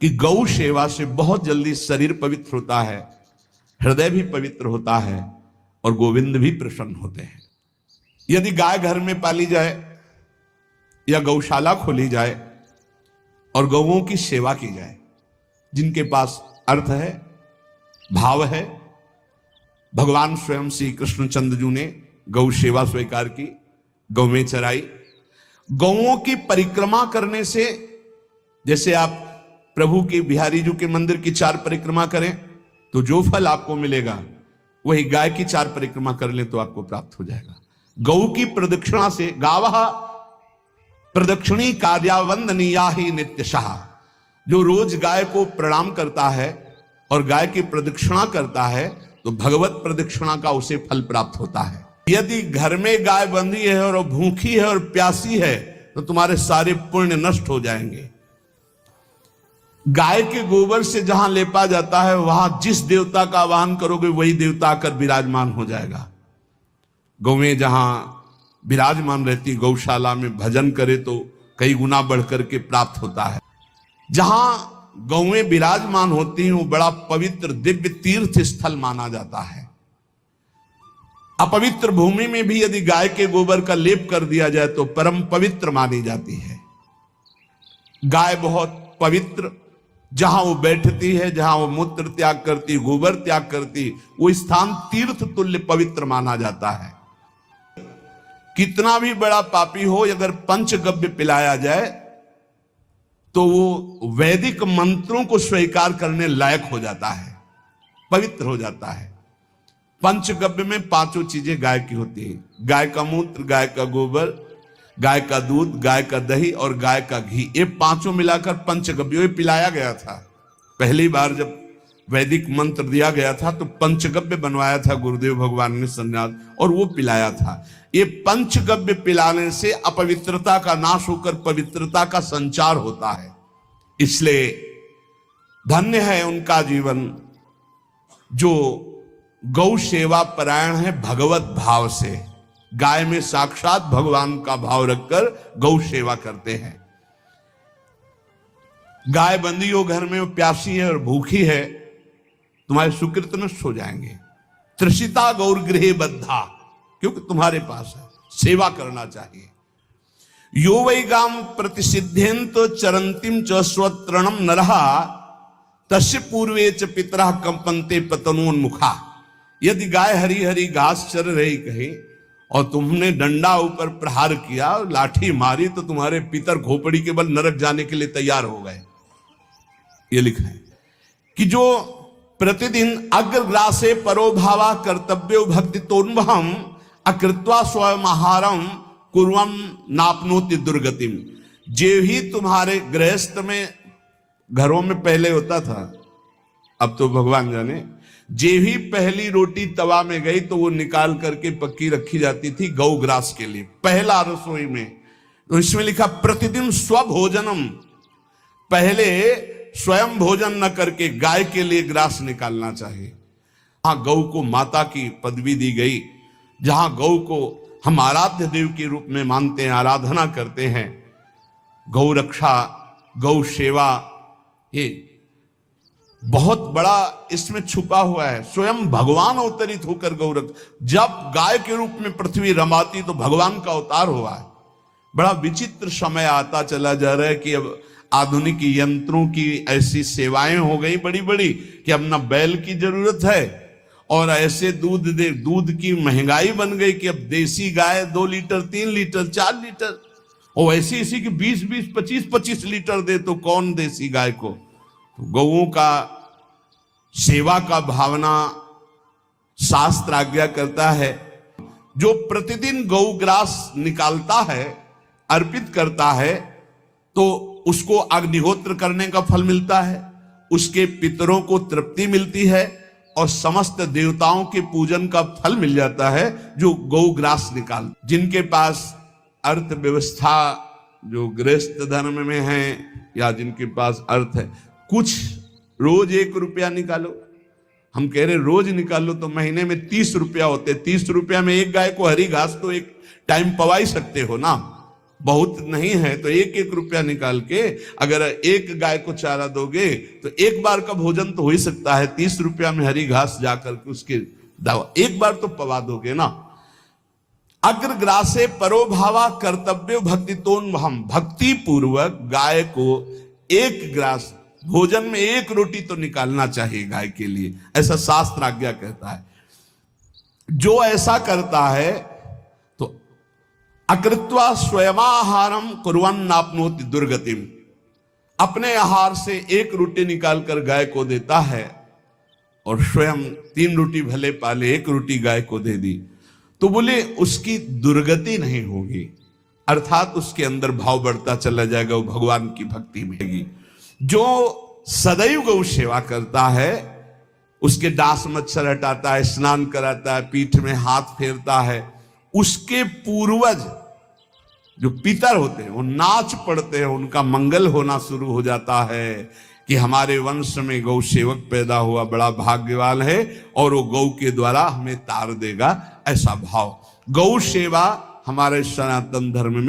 कि गौ सेवा से बहुत जल्दी शरीर पवित्र होता है, हृदय भी पवित्र होता है और गोविंद भी प्रसन्न होते हैं। यदि गाय घर में पाली जाए या गौशाला खोली जाए और गौओं की सेवा की जाए, जिनके पास अर्थ है, भाव है, भगवान स्वयं श्री कृष्णचंद्र जी ने गौ सेवा स्वीकार की, गौवें चराई। गौओं की परिक्रमा करने से, जैसे आप प्रभु के बिहारी जी के मंदिर की 4 परिक्रमा करें तो जो फल आपको मिलेगा, वही गाय की 4 परिक्रमा कर लें तो आपको प्राप्त हो जाएगा। गौ की प्रदक्षिणा से, गावः प्रदक्षिणी कार्यावंदनीया ही नित्यशः, जो रोज गाय को प्रणाम करता है और गाय की प्रदक्षिणा करता है तो भगवत प्रदक्षिणा का उसे फल प्राप्त होता है। यदि घर में गाय बंधी है और भूखी है और प्यासी है तो तुम्हारे सारे पुण्य नष्ट हो जाएंगे। गाय के गोबर से जहां लेपा जाता है, वहां जिस देवता का आवाहन करोगे वही देवता आकर विराजमान हो जाएगा। गौवें जहां विराजमान रहती, गौशाला में भजन करे तो कई गुना बढ़कर के प्राप्त होता है। जहां गौवें विराजमान होती हैं वो बड़ा पवित्र दिव्य तीर्थ स्थल माना जाता है। अपवित्र भूमि में भी यदि गाय के गोबर का लेप कर दिया जाए तो परम पवित्र मानी जाती है। गाय बहुत पवित्र, जहां वो बैठती है, जहां वो मूत्र त्याग करती, गोबर त्याग करती, वो स्थान तीर्थ तुल्य पवित्र माना जाता है। कितना भी बड़ा पापी हो, अगर पंचगव्य पिलाया जाए तो वो वैदिक मंत्रों को स्वीकार करने लायक हो जाता है, पवित्र हो जाता है। पंचगव्य में 5 चीजें गाय की होती है: गाय का मूत्र, गाय का गोबर, गाय का दूध, गाय का दही और गाय का घी। ये 5 मिलाकर पंचगव्य पिलाया गया था। पहली बार जब वैदिक मंत्र दिया गया था तो पंचगव्य बनवाया था गुरुदेव भगवान ने सन्यास, और वो पिलाया था। ये पंचगव्य पिलाने से अपवित्रता का नाश होकर पवित्रता का संचार होता है। इसलिए धन्य है उनका जीवन जो गौ सेवा परायण है, भगवत भाव से गाय में साक्षात भगवान का भाव रखकर गौ सेवा करते हैं। गाय बंदी हो घर में, प्यासी है और भूखी है, तुम्हारे सुकृत नष्ट हो जाएंगे। तृषिता गौर गृहे बद्धा, क्योंकि तुम्हारे पास है, सेवा करना चाहिए। यो वै गाम प्रतिसिद्धेन्त चरंतिम च स्वतरणम नरहा तस्य पूर्वे च पितरः कंपन्ते पतनोन्मुखा। यदि गाय हरी हरी घास चर रही कहीं और तुमने डंडा ऊपर प्रहार किया, लाठी मारी, तो तुम्हारे पितर खोपड़ी के बल नरक जाने के लिए तैयार हो गए। ये लिखा है कि जो प्रतिदिन अग्रग्रासे परोभावा कर्तव्यो भक्ति तोन्वहम अकृत्वा स्वयं आहारम कुर्वम नापनोति दुर्गतिम। जे ही तुम्हारे गृहस्थ में, घरों में पहले होता था, अब तो भगवान जाने, जे ही पहली रोटी तवा में गई तो वो निकाल करके पक्की रखी जाती थी गौग्रास के लिए, पहला रसोई में। तो इसमें लिखा प्रतिदिन स्वभोजनम, पहले स्वयं भोजन न करके गाय के लिए ग्रास निकालना चाहिए। हाँ, गौ को माता की पदवी दी गई, जहां गौ को हम आराध्य देव के रूप में मानते हैं, आराधना करते हैं। गौ रक्षा, गौ सेवा, ये बहुत बड़ा इसमें छुपा हुआ है। स्वयं भगवान अवतरित होकर गौ रक्षा, जब गाय के रूप में पृथ्वी रमाती तो भगवान का अवतार हुआ है। बड़ा विचित्र समय आता चला जा रहा है कि अब आधुनिक यंत्रों की ऐसी सेवाएं हो गई बड़ी बड़ी कि अब ना बैल की जरूरत है, और ऐसे दूध की महंगाई बन गई कि अब देसी गाय 2 लीटर 3 लीटर 4 लीटर, और ऐसी इसी की 20-20 25-25 लीटर दे तो कौन देसी गाय को। तो गौओं का सेवा का भावना शास्त्र आज्ञा करता है। जो प्रतिदिन गौग्रास निकालता है, अर्पित करता है, तो उसको अग्निहोत्र करने का फल मिलता है, उसके पितरों को तृप्ति मिलती है और समस्त देवताओं के पूजन का फल मिल जाता है जो गौग्रास निकाल। जिनके पास अर्थव्यवस्था, जो गृहस्थ धर्म में है या जिनके पास अर्थ है, कुछ रोज 1 रुपया निकालो। हम कह रहे रोज निकालो तो महीने में 30 रुपया होते। 30 रुपया में एक गाय को हरी घास तो एक टाइम पवा ही सकते हो ना। बहुत नहीं है तो 1-1 रुपया निकाल के अगर एक गाय को चारा दोगे तो एक बार का भोजन तो हो ही सकता है। 30 रुपया में हरी घास जाकर के उसके दवा एक बार तो पवा दोगे ना। अग्रग्रासे परोभावा कर्तव्य भक्तितोन हम, भक्ति पूर्वक गाय को एक ग्रास भोजन में 1 रोटी तो निकालना चाहिए गाय के लिए, ऐसा शास्त्र आज्ञा कहता है। जो ऐसा करता है तो अकृत्वा स्वयमाहारम कुर्वन् नाप्नोति दुर्गतिम, अपने आहार से 1 रोटी निकालकर गाय को देता है और स्वयं 3 रोटी भले पाले 1 रोटी गाय को दे दी तो बोले उसकी दुर्गति नहीं होगी, अर्थात उसके अंदर भाव बढ़ता चला जाएगा, वो भगवान की भक्ति में होगी। जो सदैव गौ सेवा करता है, उसके डांस मच्छर हटाता है, स्नान कराता है, पीठ में हाथ फेरता है, उसके पूर्वज जो पितर होते हैं वो नाच पड़ते हैं, उनका मंगल होना शुरू हो जाता है कि हमारे वंश में गौ सेवक पैदा हुआ, बड़ा भाग्यवान है और वो गौ के द्वारा हमें तार देगा, ऐसा भाव। गौ सेवा हमारे सनातन धर्म में